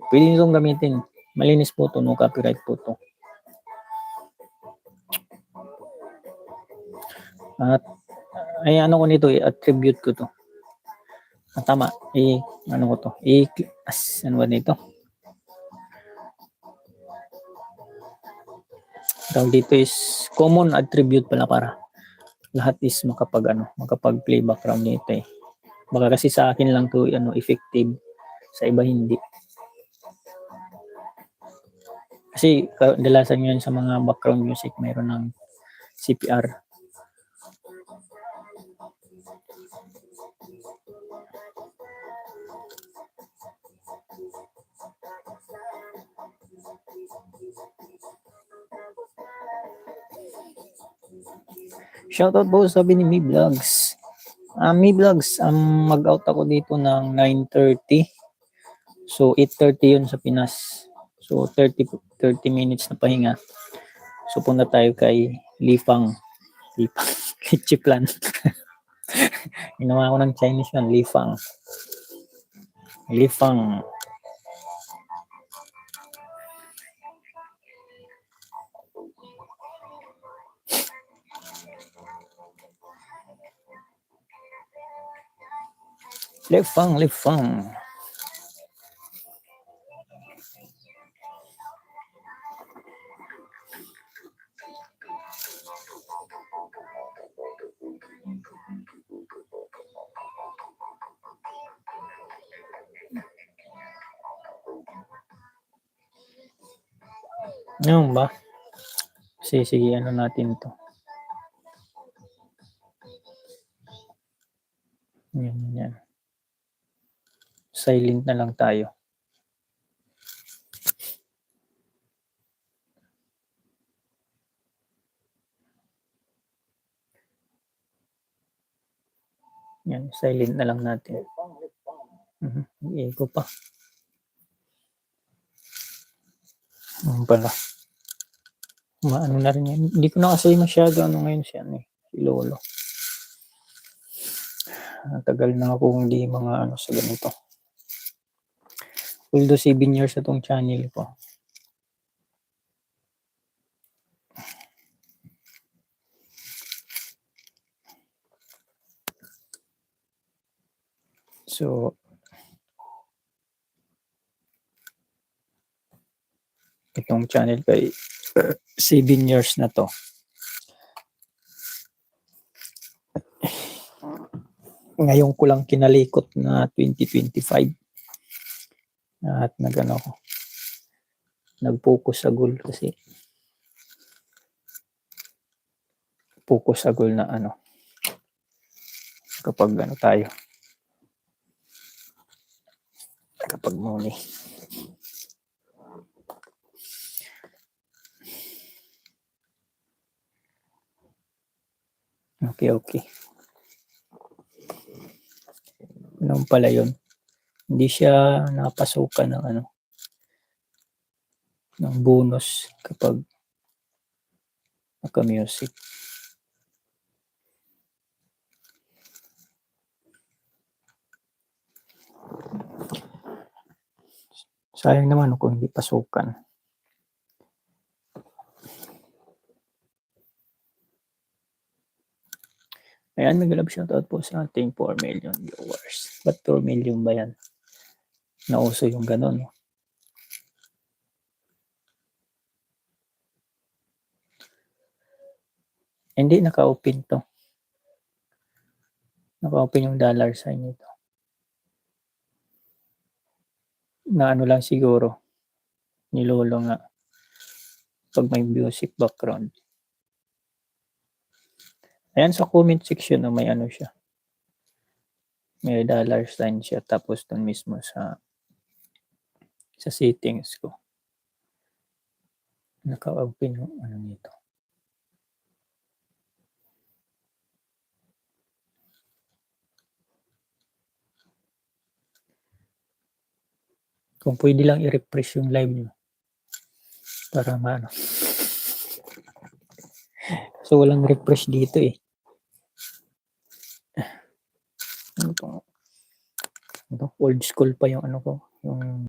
Pwede nyo itong gamitin. Malinis po to, no copyright po to. At ay ano ko nito, i-attribute ko to. Tama, ano ko to, ano ba dito? Tawag dito is common attribute pala para lahat is makapag-play background nito eh. Baka kasi sa akin lang to effective, sa iba hindi. Kasi kadalasan yun sa mga background music mayroon ng CPR. Shoutout po sabi ni Mi Vlogs. Mi Vlogs, mag-out ako dito ng 9:30. So 8:30 yun sa Pinas. So 30 minutes na pahinga. So punta tayo kay Lifang. Kichiplan. Ginawa ko ng Chinese yun, Lifang. Lifang. Lifang. Ano ba? Sige, ano natin to. Yan. Silent na lang tayo. Yan, silent na lang natin. I-echo pa. Pala. Maano na rin yan. Hindi ko na kasi masyado ngayon siya si Lolo. Tagal na ako hindi mga sa ganito. Although 7 years na tong channel ko. So, itong channel kay 7 years na to. Ngayon ko lang kinalikot na 2025. At nag-focus sa goal kasi. Focus sa goal na kapag tayo. Kapag money. Okay. Ano pala yun? Hindi siya napasukan ng bonus kapag naka-music. Sayang naman kung hindi pasukan. Ayan, nag-love shoutout po sa ating 4 million viewers. Ba't 4 million ba yan? Nauso yung ganon. Hindi, naka-open to. Naka-open yung dollar sign nito. Na lang siguro. Nilolo nga. Pag may music background. Ayan sa comment section may siya. May dollar sign siya. Tapos dun mismo sa settings ko. Naka-open yung nito. Kung pwede lang i-refresh yung live nyo. Para So walang refresh dito eh. Old school pa yung ko. Yung